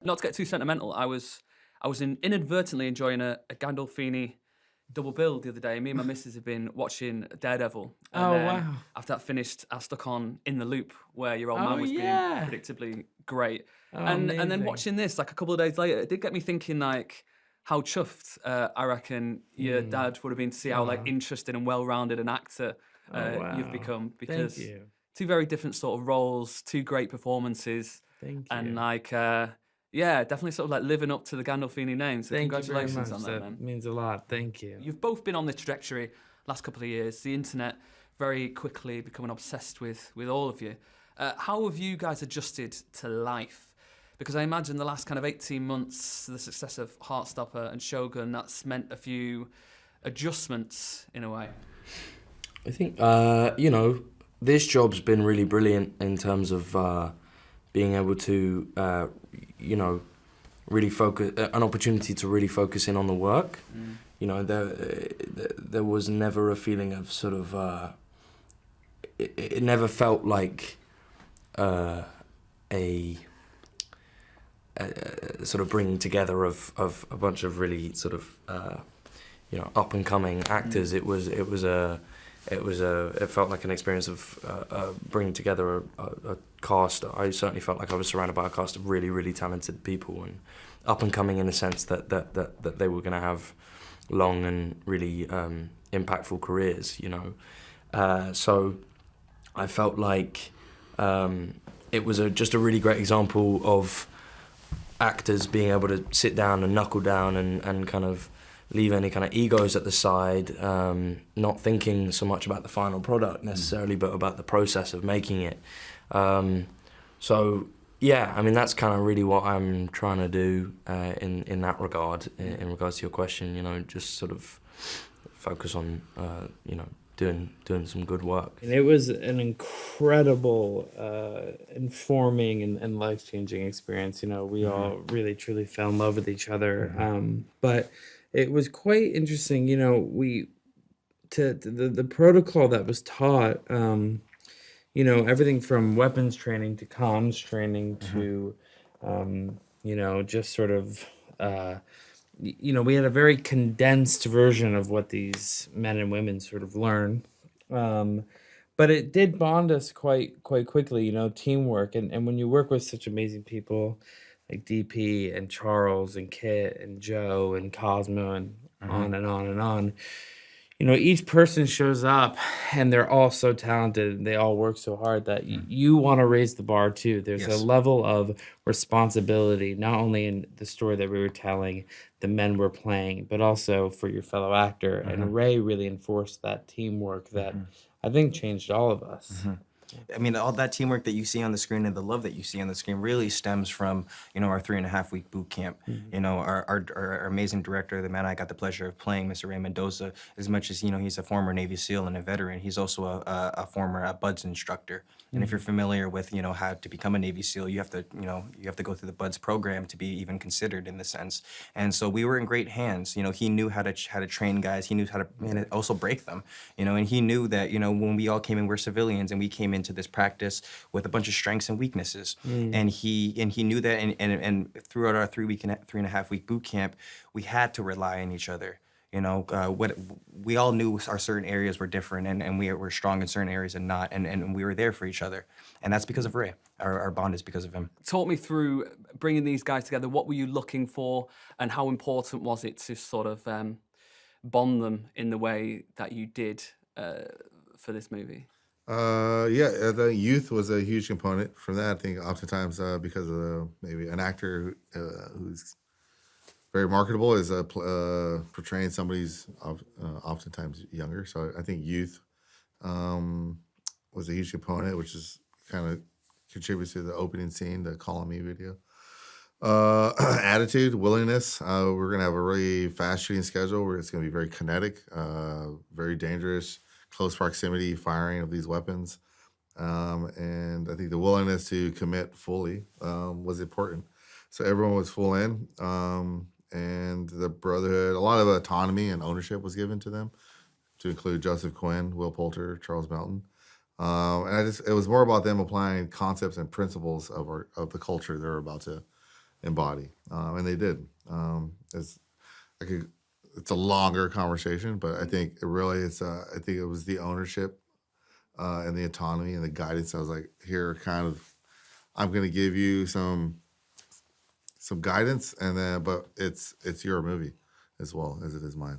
Not to get too sentimental, I was inadvertently enjoying a Gandolfini double bill the other day. Me and my missus have been watching Daredevil, and Oh, then wow. after that finished, I stuck on In the Loop, where your old Oh, man was being yeah. predictably great. Oh, And then amazing. watching this like a couple of days later, it did get me thinking like how chuffed I reckon your Mm. dad would have been to see how like Oh. interested and well-rounded an actor Oh, you've wow. become, Thank because you. two very different sort of roles, two great performances, Thank and you. like yeah, definitely sort of like living up to the Gandolfini name. So Thank you very congratulations on much. that, That man. means a lot. Thank you. You've both been on this trajectory last couple of years. The internet very quickly becoming obsessed with all of you. How have you guys adjusted to life? Because I imagine the last kind of 18 months, the success of Heartstopper and Shogun, that's meant a few adjustments in a way. I think, this job's been really brilliant in terms of being able to, really focus, an opportunity to really focus in on the work. You know, there was never a feeling of sort of, it never felt like a sort of bringing together of a bunch of really sort of, up and coming actors. It felt like an experience of bringing together a cast. I certainly felt like I was surrounded by a cast of really, really talented people and up and coming in a sense that they were going to have long and really impactful careers, you know. So I felt like it was just a really great example of actors being able to sit down and knuckle down and kind of leave any kind of egos at the side, not thinking so much about the final product necessarily, but about the process of making it. So yeah, I mean, that's kind of really what I'm trying to do in that regard, in regards to your question, you know, just sort of focus on, doing some good work. And it was an incredible, informing and life-changing experience. You know, we all really truly fell in love with each other. But it was quite interesting. You know, the protocol that was taught. Everything from weapons training to comms training to, just sort of. We had a very condensed version of what these men and women sort of learn. But it did bond us quite quickly, teamwork. And when you work with such amazing people like DP and Charles and Kit and Joe and Cosmo and on and on and on, each person shows up and they're all so talented and they all work so hard that you want to raise the bar too. There's a Yes. level of responsibility, not only in the story that we were telling, the men we're playing, but also for your fellow actor. And Ray really enforced that teamwork that I think changed all of us. I mean, all that teamwork that you see on the screen and the love that you see on the screen really stems from, our 3.5-week boot camp. Our amazing director, the man I got the pleasure of playing, Mr. Ray Mendoza, as much as, he's a former Navy SEAL and a veteran, he's also a former BUDS instructor. And if you're familiar with, how to become a Navy SEAL, you have to go through the BUDS program to be even considered in the sense. And so we were in great hands. He knew how to train guys. He knew how to and also break them. And he knew that, when we all came in, we're civilians, and we came into this practice with a bunch of strengths and weaknesses. And he knew that, and throughout our 3.5-week boot camp, we had to rely on each other. What we all knew, our certain areas were different, and we were strong in certain areas and not, and we were there for each other, and that's because of Ray. Our bond is because of him. Talk me through bringing these guys together. What were you looking for, and how important was it to sort of bond them in the way that you did for this movie? The youth was a huge component from that. I think oftentimes because of maybe an actor who's very marketable is portraying somebody's oftentimes younger. So I think youth was a huge component, which is kind of contributes to the opening scene, the Call on Me video. Attitude, willingness. We're gonna have a really fast shooting schedule where it's gonna be very kinetic, very dangerous, close proximity firing of these weapons. And I think the willingness to commit fully was important. So everyone was full in. And the brotherhood, a lot of autonomy and ownership was given to them, to include Joseph Quinn, Will Poulter, Charles Melton. And it was more about them applying concepts and principles of the culture they're about to embody, and they did. It's a longer conversation, but I think I think it was the ownership and the autonomy and the guidance. I was like, here, I'm going to give you some guidance, and then, but it's your movie as well as it is mine.